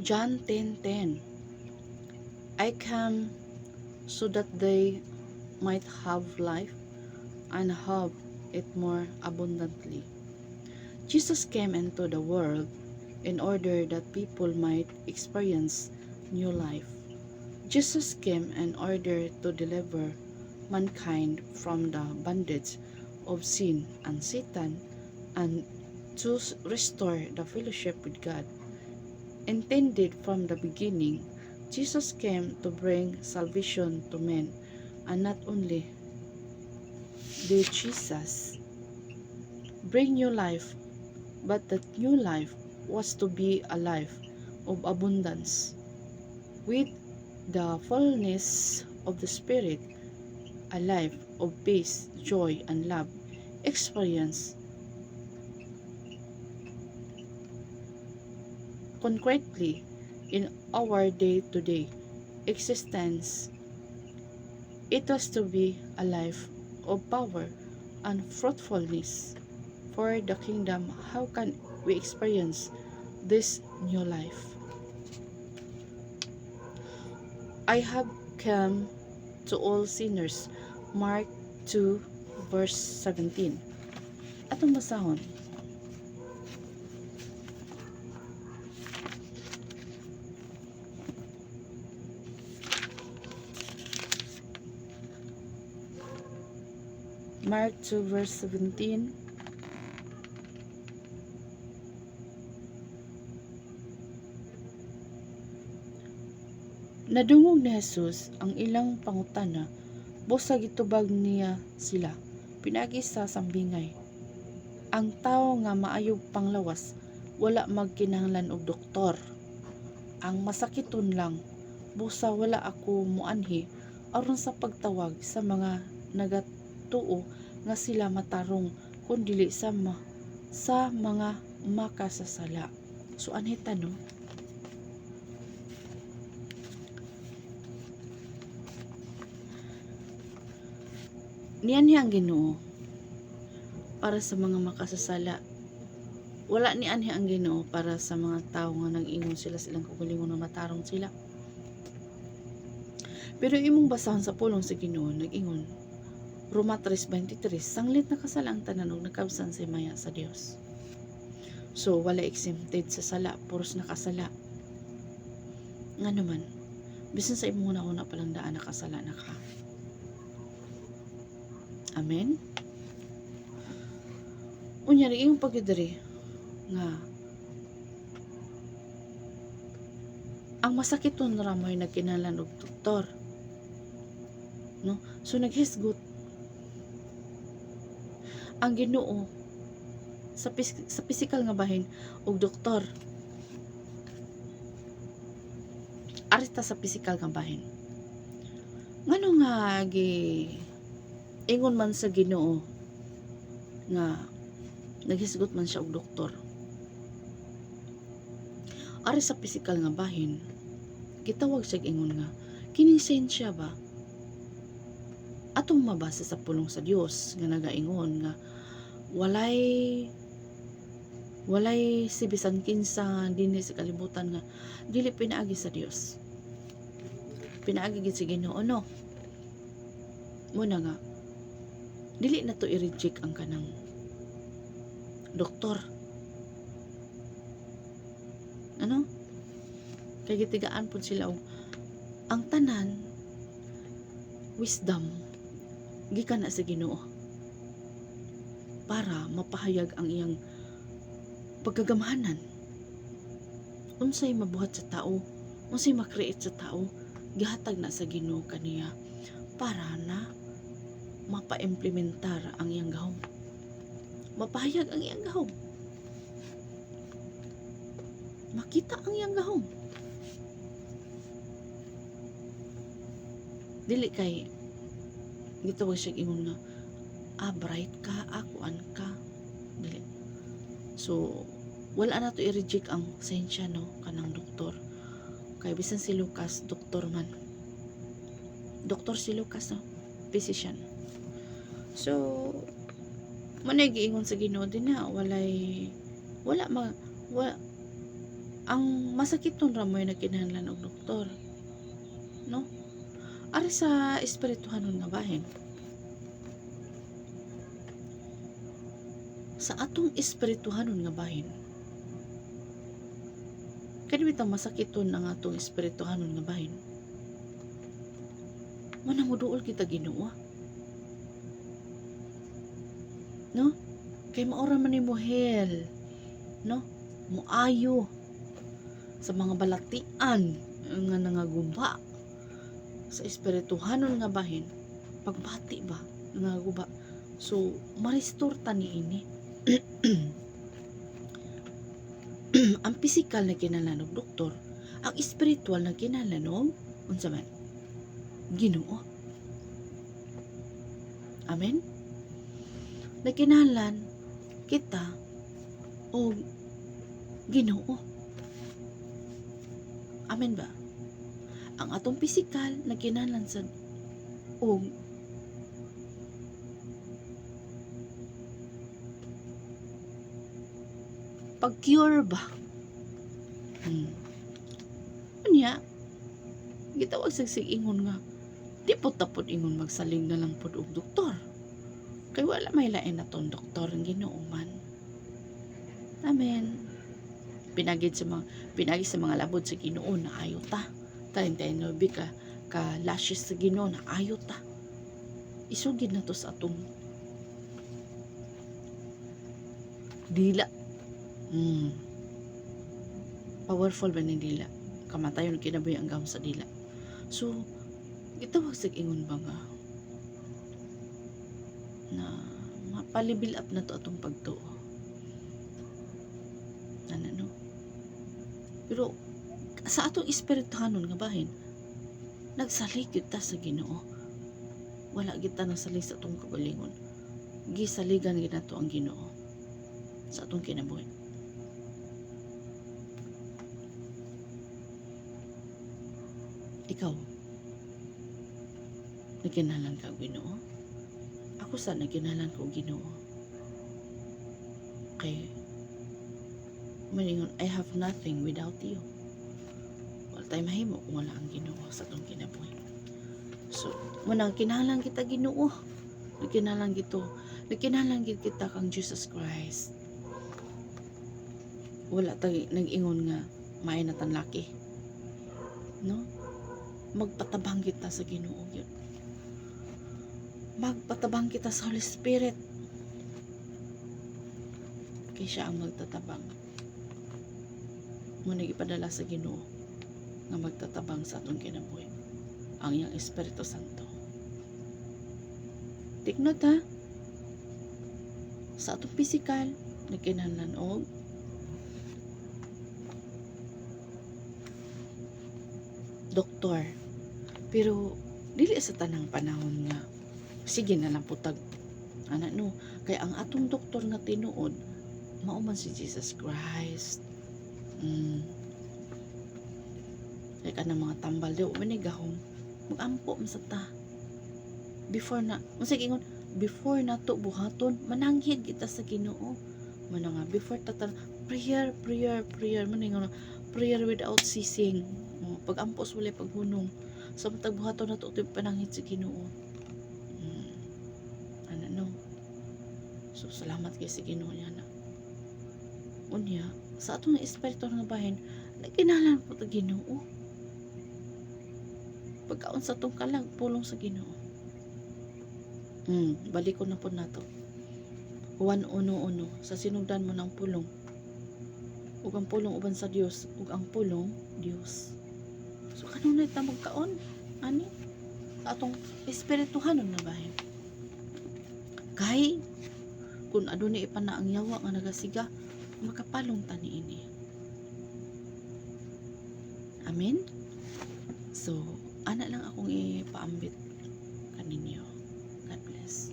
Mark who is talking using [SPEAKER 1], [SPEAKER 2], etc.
[SPEAKER 1] John 10:10. I came so that they might have life and have it more abundantly. Jesus came into the world in order that people might experience new life. Jesus came in order to deliver mankind from the bondage of sin and Satan and to restore the fellowship with God. Intended from the beginning, Jesus came to bring salvation to men, and not only did Jesus bring new life, but that new life was to be a life of abundance, with the fullness of the Spirit, a life of peace, joy, and love experience concretely in our day-to-day existence. It was to be a life of power and fruitfulness for the kingdom. How can we experience this new life? I have come to all sinners. Mark 2 verse 17. Atong basahon. Mark 2 verse 17. Nadungog ni Jesus ang ilang pangutana, busa gitubag niya sila, pinagi sa sambingay. Ang tao nga maayog panglawas, wala magkinahanglan og doktor. Ang masakiton lang, busa wala ako muanhi aron sa pagtawag sa mga nagatuo nga sila matarong kun dili sa mga makasasala. So anhi tanong, niyan niya ang Ginoo para sa mga makasasala. Wala ni anhi ang Ginoo para sa mga tao nga nag-ingon silang kagalingon na matarong sila. Pero imong basahon sa pulong sa Ginoo nag-ingon Roma 3:23, sanglit na kasala ang tanan ug nagkabsan sa maya sa Dios. So wala exempted sa sala, puros nakasala. Nga naman, bisan sa imong una palang daan nakasala na ka. Amen. Unya ing pagdiri nga ang masakiton ra mo'y nagkinahanglan og doktor. No? So naghisgot ang Ginoo sa physical nga bahin og doktor. Arita sa physical nga bahin. Ngano nga ingon man sa Ginoo nga naghisgot man siya og doktor. Ari sa physical nga bahin, gitawag siya ingon nga kining siyensya ba atong mabasa sa pulong sa Dios nga nagaingon nga walay si bisan kinsa dinhi sa kalibutan nga dili pinaagi sa Dios. Pinaagi gid sa Ginoo no. Muna nga dili na to i-reject ang kanang doktor. Ano? Kay gitigaan pud sila og ang tanan wisdom gikan na sa Ginoo para mapahayag ang iyang pagkagamhanan. Unsay mabuhat sa tao, unsay makreate sa tao, gihatag na sa Ginoo kaniya para na mapa-implementar ang iyang gahom. Mapahayag ang iyang gahom. Makita ang iyang gahom. Dili kay gitawag siya ingon nga bright ka, akuan ka. Dili. So wala na to i-reject ang siyensya no kanang doktor. Kay bisan si Lucas doktor man. Doktor si Lucas no, physician. So manay giingon sa Ginoo din na wala ang masakit nun ra mo'y nagkinahanglan og doktor, no? Ari sa espirituhanon nga bahin. Sa atong espirituhanon nga bahin, kani bitang masakiton ang atong espirituhanon nga bahin. Manang moduol kita Ginoo, no? Kay maora man nimo hell, no? Muayo sa mga balatian nga nangaguba sa espirituhanon nga bahin, pagbati ba nangaguba. So ma-restore ta niini. Ang physical na kinahanglan og doktor, ang spiritual na kinahanglan og unsa man? Ginoo. Amen. Nagkinahanglan kita og Ginoo. Amen ba? Ang atong physical nagkinahanglan sa og pag-cure ba? Unya, gitawag sa ingon nga, di po tapod ingon magsalig na lang pod og doktor. Kay wala may lain na tong doktor ang Ginoo man. Amen. Pinagid sa mga labod sa Ginoo na ayo ta. 39 ka lashes sa Ginoo na ayo ta. Isugid na to sa atong dila. Powerful ba ni dila? Kamatayon kinabuhi ang gam sa dila. So, gitawag sa ingon ba nga na mapalibil up na to atong pagtuo. No? Pero sa atong espirituhanon nga bahin, nagsalig kita sa Ginoo. Wala kita nagsalig sa atong kagalingon. Gisaligan ginato ang Ginoo sa atong kinabuhi. Ikaw, nagkinahanglan ka Ginoo? Ako sa nagkinahanglan ko Ginoo. Kay maningon, I have nothing without you. Wala tayo mahimo kung wala ang Ginoo sa atong kinabuhi. So, munang kinahanglan kita Ginoo. Nagkinahanglan kita kang Jesus Christ. Wala tayo nag-ingon nga may natanlaki. No? Magpatabang kita sa Ginoo yun. Magpatabang kita sa Holy Spirit. Kaya siya ang magtatabang. Muna ipadala sa Ginoo nga magtatabang sa atong kinabuhi ang iyang Espiritu Santo. Take note ha. Sa atong physical, nagkinahanglan og doktor. Pero dili sa tanang panahon nga sige na lang putag no, kay ang atong doktor nga tinuod mao man si Jesus Christ. Kay kanang mga tambal daw manigahom magampo man sa ta before na before nato buhaton mananghid kita sa Ginoo mananga before tatan prayer maningon prayer without ceasing. Pag-ampos wala paghunong samtang buhaton nato ug pananghid sa Ginoo. No. So salamat kay sa Ginoo niya na. Unya sa atong espiritu nga bahin nagkinahanglan po ta Ginoo. Pagkaon sa atong kalag pulong sa Ginoo. Balik ko na po nato. 1:1 sa sinugdan mo ng pulong. Ug ang pulong uban sa Dios, ug ang pulong Dios. So kanunay ta magkaon ani sa atong espirituhanon nga bahin. Kay kung adunay ipana ang yawa nga nagasiga, makapalong ta niini. Amen. So ana lang akong ipaambit kaninyo. God bless.